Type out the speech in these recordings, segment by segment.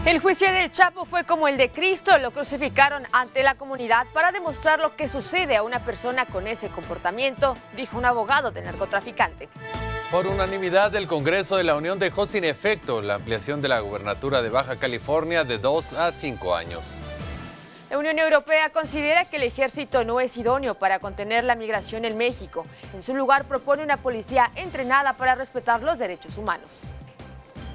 El juicio del Chapo fue como el de Cristo, lo crucificaron ante la comunidad para demostrar lo que sucede a una persona con ese comportamiento, dijo un abogado del narcotraficante. Por unanimidad, el Congreso de la Unión dejó sin efecto la ampliación de la gubernatura de Baja California de 2 a 5 años. La Unión Europea considera que el ejército no es idóneo para contener la migración en México. En su lugar, propone una policía entrenada para respetar los derechos humanos.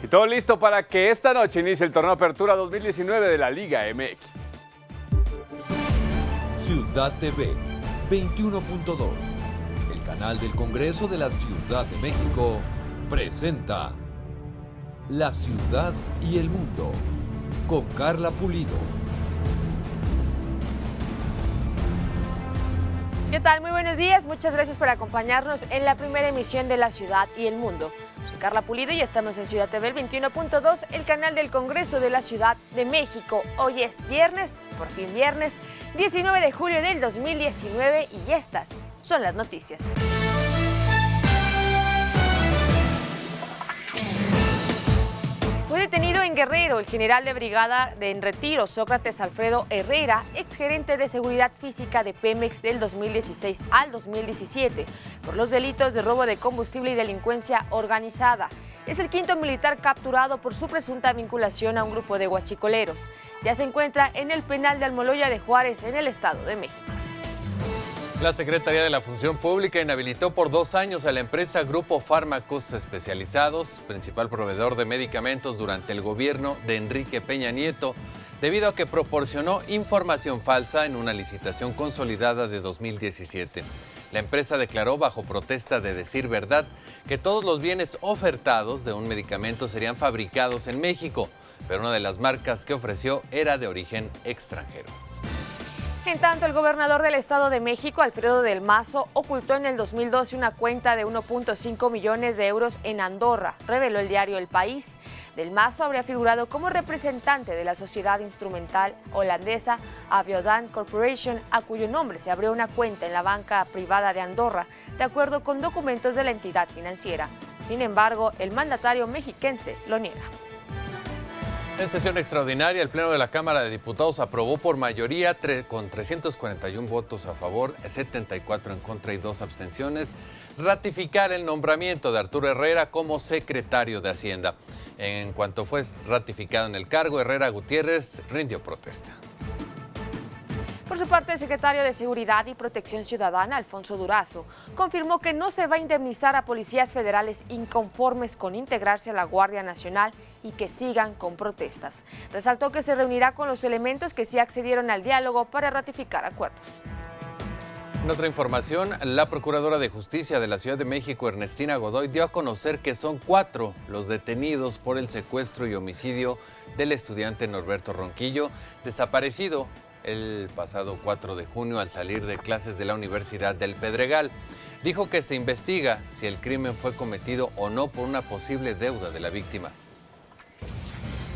Y todo listo para que esta noche inicie el torneo Apertura 2019 de la Liga MX. Ciudad TV 21.2, el canal del Congreso de la Ciudad de México, presenta La Ciudad y el Mundo con Carla Pulido. ¿Qué tal? Muy buenos días. Muchas gracias por acompañarnos en la primera emisión de La Ciudad y el Mundo. Soy Carla Pulido y estamos en Ciudad TV 21.2, el canal del Congreso de la Ciudad de México. Hoy es viernes, por fin viernes, 19 de julio del 2019 y estas son las noticias. Fue detenido en Guerrero el general de brigada en retiro Sócrates Alfredo Herrera, exgerente de seguridad física de Pemex del 2016 al 2017, por los delitos de robo de combustible y delincuencia organizada. Es el quinto militar capturado por su presunta vinculación a un grupo de huachicoleros. Ya se encuentra en el penal de Almoloya de Juárez, en el Estado de México. La Secretaría de la Función Pública inhabilitó por 2 años a la empresa Grupo Fármacos Especializados, principal proveedor de medicamentos durante el gobierno de Enrique Peña Nieto, debido a que proporcionó información falsa en una licitación consolidada de 2017. La empresa declaró bajo protesta de decir verdad que todos los bienes ofertados de un medicamento serían fabricados en México, pero una de las marcas que ofreció era de origen extranjero. En tanto, el gobernador del Estado de México, Alfredo del Mazo, ocultó en el 2012 una cuenta de 1.5 millones de euros en Andorra, reveló el diario El País. Del Mazo habría figurado como representante de la sociedad instrumental holandesa Aviodan Corporation, a cuyo nombre se abrió una cuenta en la banca privada de Andorra, de acuerdo con documentos de la entidad financiera. Sin embargo, el mandatario mexiquense lo niega. En sesión extraordinaria, el Pleno de la Cámara de Diputados aprobó por mayoría con 341 votos a favor, 74 en contra y 2 abstenciones, ratificar el nombramiento de Arturo Herrera como secretario de Hacienda. En cuanto fue ratificado en el cargo, Herrera Gutiérrez rindió protesta. Por su parte, el secretario de Seguridad y Protección Ciudadana, Alfonso Durazo, confirmó que no se va a indemnizar a policías federales inconformes con integrarse a la Guardia Nacional y que sigan con protestas. Resaltó que se reunirá con los elementos que sí accedieron al diálogo para ratificar acuerdos. En otra información, la Procuradora de Justicia de la Ciudad de México, Ernestina Godoy, dio a conocer que son 4 los detenidos por el secuestro y homicidio del estudiante Norberto Ronquillo, desaparecido el pasado 4 de junio al salir de clases de la Universidad del Pedregal. Dijo que se investiga si el crimen fue cometido o no por una posible deuda de la víctima.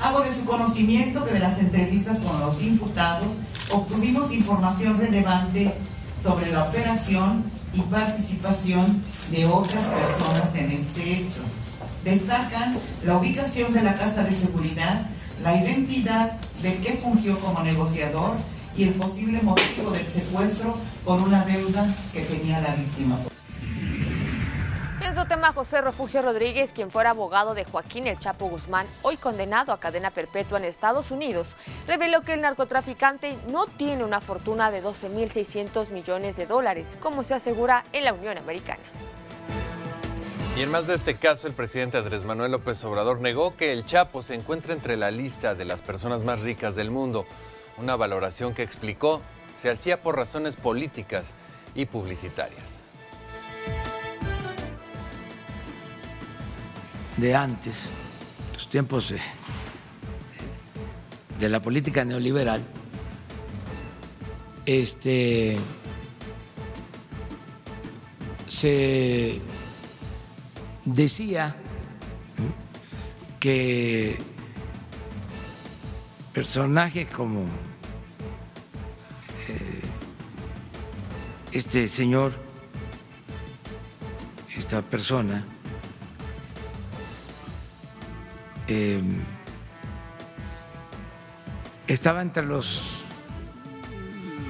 Hago de su conocimiento que de las entrevistas con los imputados obtuvimos información relevante sobre la operación y participación de otras personas en este hecho. Destacan la ubicación de la casa de seguridad, la identidad de que fungió como negociador y el posible motivo del secuestro por una deuda que tenía la víctima. En otro tema, José Refugio Rodríguez, quien fuera abogado de Joaquín El Chapo Guzmán, hoy condenado a cadena perpetua en Estados Unidos, reveló que el narcotraficante no tiene una fortuna de 12.600 millones de dólares, como se asegura en la Unión Americana. Y en más de este caso, el presidente Andrés Manuel López Obrador negó que el Chapo se encuentra entre la lista de las personas más ricas del mundo, una valoración que explicó se hacía por razones políticas y publicitarias. De antes, los tiempos de la política neoliberal, se decía que personajes como este señor, esta persona, estaba entre los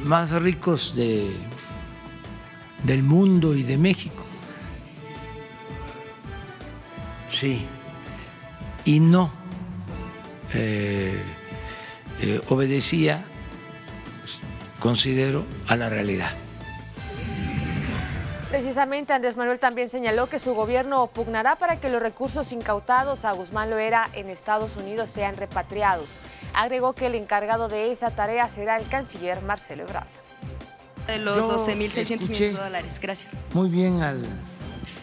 más ricos del mundo y de México. Sí, y no obedecía, considero, a la realidad. Precisamente Andrés Manuel también señaló que su gobierno pugnará para que los recursos incautados a Guzmán Loera en Estados Unidos sean repatriados. Agregó que el encargado de esa tarea será el canciller Marcelo Ebrard. De los 12.600 millones de dólares. Gracias. Muy bien al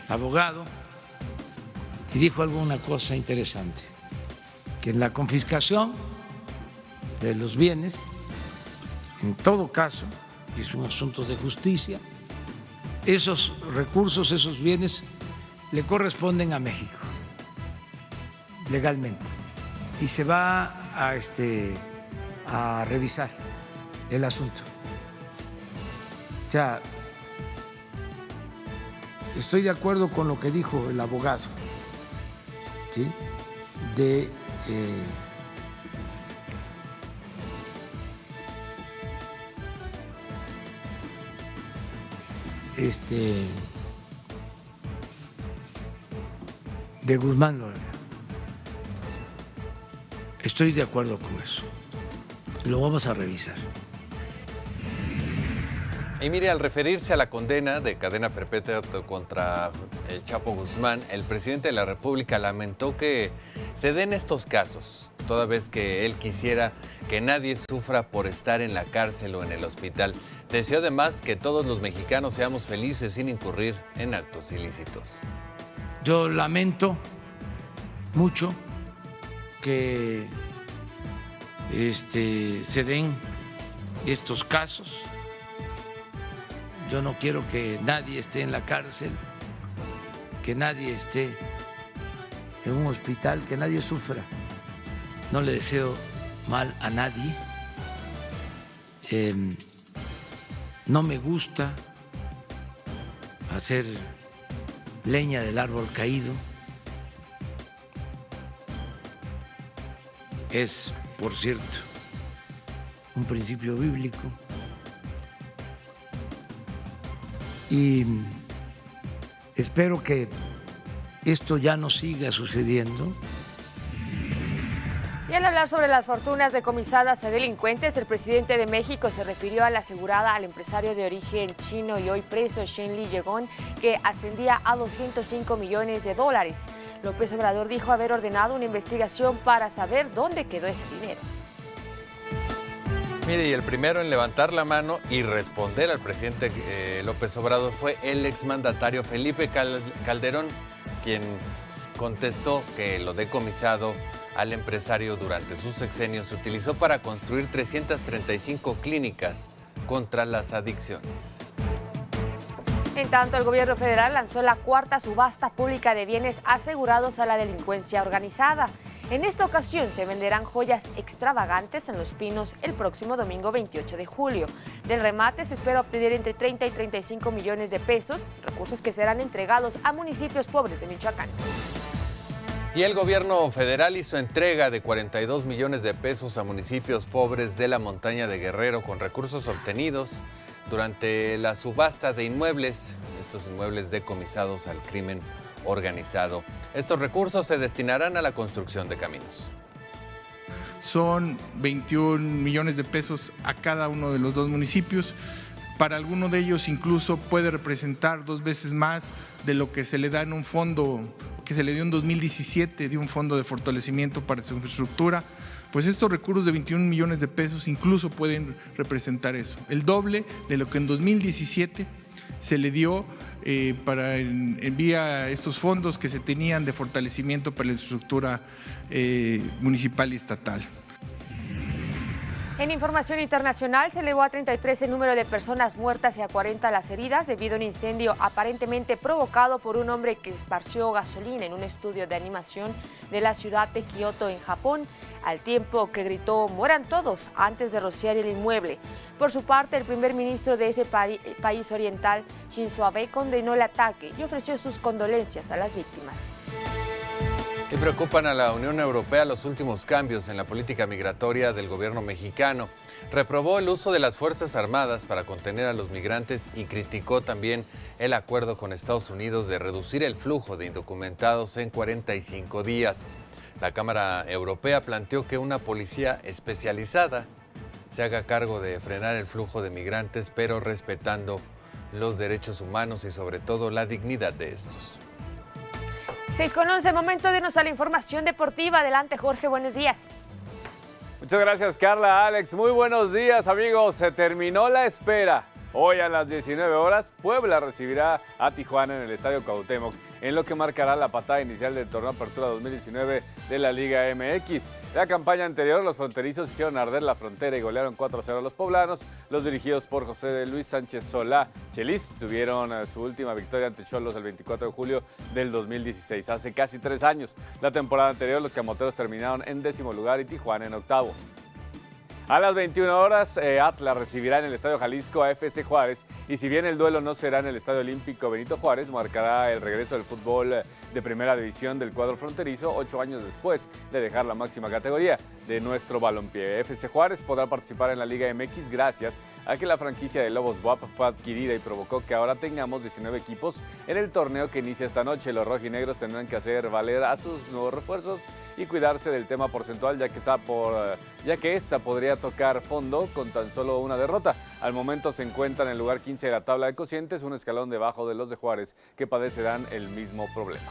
abogado y dijo alguna cosa interesante, que en la confiscación de los bienes, en todo caso, es un asunto de justicia, esos recursos, esos bienes le corresponden a México, legalmente, y se va a revisar el asunto. O sea, estoy de acuerdo con lo que dijo el abogado, ¿sí? De de Guzmán Loera. Estoy de acuerdo con eso. Lo vamos a revisar. Y mire, al referirse a la condena de cadena perpetua contra el Chapo Guzmán, el presidente de la República lamentó que se den estos casos, toda vez que él quisiera que nadie sufra por estar en la cárcel o en el hospital. Deseó además que todos los mexicanos seamos felices sin incurrir en actos ilícitos. Yo lamento mucho que se den estos casos. Yo no quiero que nadie esté en la cárcel, que nadie esté en un hospital, que nadie sufra. No le deseo mal a nadie. No me gusta hacer leña del árbol caído. Es, por cierto, un principio bíblico. Y espero que esto ya no siga sucediendo. Y al hablar sobre las fortunas decomisadas a delincuentes, el presidente de México se refirió a la asegurada al empresario de origen chino y hoy preso Shen Li Yegong, que ascendía a 205 millones de dólares. López Obrador dijo haber ordenado una investigación para saber dónde quedó ese dinero. Mire, y el primero en levantar la mano y responder al presidente López Obrador fue el exmandatario Felipe Calderón, quien contestó que lo decomisado al empresario durante su sexenio se utilizó para construir 335 clínicas contra las adicciones. En tanto, el gobierno federal lanzó la cuarta subasta pública de bienes asegurados a la delincuencia organizada. En esta ocasión se venderán joyas extravagantes en Los Pinos el próximo domingo 28 de julio. Del remate se espera obtener entre 30 y 35 millones de pesos, recursos que serán entregados a municipios pobres de Michoacán. Y el gobierno federal hizo entrega de 42 millones de pesos a municipios pobres de la montaña de Guerrero con recursos obtenidos durante la subasta de inmuebles, estos inmuebles decomisados al crimen organizado. Estos recursos se destinarán a la construcción de caminos. Son 21 millones de pesos a cada uno de los dos municipios. Para alguno de ellos incluso puede representar 2 veces más de lo que se le da en un fondo que se le dio en 2017, de un fondo de fortalecimiento para su infraestructura. Pues estos recursos de 21 millones de pesos incluso pueden representar eso, el doble de lo que en 2017 se le dio para envía estos fondos que se tenían de fortalecimiento para la infraestructura municipal y estatal. En información internacional, se elevó a 33 el número de personas muertas y a 40 las heridas debido a un incendio aparentemente provocado por un hombre que esparció gasolina en un estudio de animación de la ciudad de Kioto, en Japón, al tiempo que gritó "mueran todos" antes de rociar el inmueble. Por su parte, el primer ministro de ese país oriental, Shinzo Abe, condenó el ataque y ofreció sus condolencias a las víctimas. Y preocupan a la Unión Europea los últimos cambios en la política migratoria del gobierno mexicano. Reprobó el uso de las Fuerzas Armadas para contener a los migrantes y criticó también el acuerdo con Estados Unidos de reducir el flujo de indocumentados en 45 días. La Cámara Europea planteó que una policía especializada se haga cargo de frenar el flujo de migrantes, pero respetando los derechos humanos y sobre todo la dignidad de estos. 6:11, momento de irnos a la información deportiva. Adelante, Jorge, buenos días. Muchas gracias, Carla. Alex, muy buenos días, amigos. Se terminó la espera. Hoy a las 19 horas, Puebla recibirá a Tijuana en el Estadio Cuauhtémoc, en lo que marcará la patada inicial del torneo Apertura 2019 de la Liga MX. La campaña anterior, los fronterizos hicieron arder la frontera y golearon 4-0 a los poblanos. Los dirigidos por José de Luis Sánchez Solá Chelis tuvieron su última victoria ante Xolos el 24 de julio del 2016, hace casi 3 años. La temporada anterior, los camoteros terminaron en 10º lugar y Tijuana en 8º. A las 21 horas, Atlas recibirá en el Estadio Jalisco a FC Juárez, y si bien el duelo no será en el Estadio Olímpico Benito Juárez, marcará el regreso del fútbol de primera división del cuadro fronterizo 8 años después de dejar la máxima categoría de nuestro balompié. FC Juárez podrá participar en la Liga MX gracias a que la franquicia de Lobos WAP fue adquirida y provocó que ahora tengamos 19 equipos en el torneo que inicia esta noche. Los rojinegros tendrán que hacer valer a sus nuevos refuerzos y cuidarse del tema porcentual, ya que esta podría tocar fondo con tan solo una derrota. Al momento se encuentra en el lugar 15 de la tabla de cocientes, un escalón debajo de los de Juárez, que padecerán el mismo problema.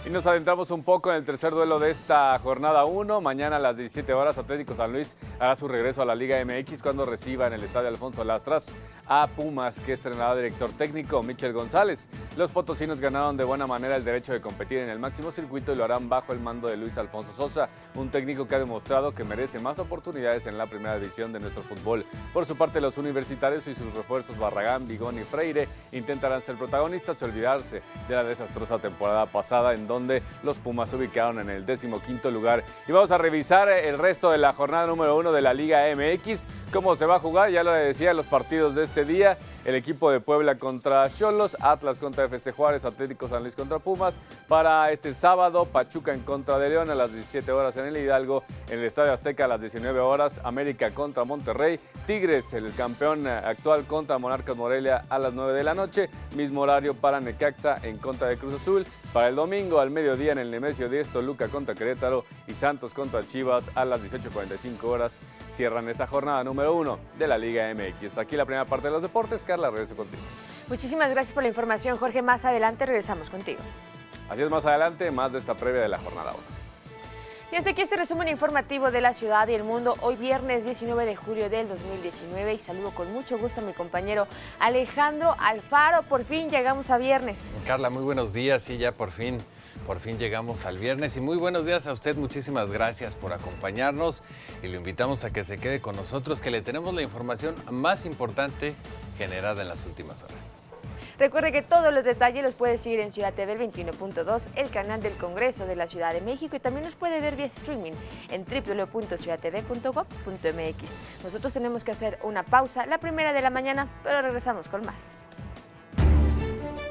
Y nos adentramos un poco en el tercer duelo de esta jornada 1. Mañana a las 17 horas, Atlético San Luis hará su regreso a la Liga MX cuando reciba en el Estadio Alfonso Lastras a Pumas, que estrenará director técnico Michel González. Los potosinos ganaron de buena manera el derecho de competir en el máximo circuito y lo harán bajo el mando de Luis Alfonso Sosa, un técnico que ha demostrado que merece más oportunidades en la primera división de nuestro fútbol. Por su parte, los universitarios y sus refuerzos Barragán, Vigón y Freire intentarán ser protagonistas y olvidarse de la desastrosa temporada pasada, en donde los Pumas se ubicaron en el 15º lugar. Y vamos a revisar el resto de la jornada número 1 de la Liga MX, cómo se va a jugar. Ya lo decía, los partidos de este día: el equipo de Puebla contra Xolos, Atlas contra FC Juárez, Atlético San Luis contra Pumas. Para este sábado, Pachuca en contra de León a las 17 horas en el Hidalgo, en el Estadio Azteca a las 19 horas, América contra Monterrey, Tigres, el campeón actual, contra Monarcas Morelia a las 9 de la noche, mismo horario para Necaxa en contra de Cruz Azul. Para el domingo al mediodía en el Nemesio 10, Toluca contra Querétaro y Santos contra Chivas a las 18:45 horas. Cierran esta jornada número 1 de la Liga MX. Hasta aquí la primera parte de los deportes. Carla, regreso contigo. Muchísimas gracias por la información, Jorge. Más adelante regresamos contigo. Así es, más adelante, más de esta previa de la jornada 1. Y hasta aquí este resumen informativo de la ciudad y el mundo, hoy viernes 19 de julio del 2019. Y saludo con mucho gusto a mi compañero Alejandro Alfaro. Por fin llegamos a viernes. Carla, muy buenos días. Sí, ya por fin llegamos al viernes. Y muy buenos días a usted. Muchísimas gracias por acompañarnos. Y lo invitamos a que se quede con nosotros, que le tenemos la información más importante generada en las últimas horas. Recuerde que todos los detalles los puede seguir en Ciudad TV 21.2, el canal del Congreso de la Ciudad de México, y también nos puede ver vía streaming en www.ciudadtv.gov.mx. Nosotros tenemos que hacer una pausa, la primera de la mañana, pero regresamos con más.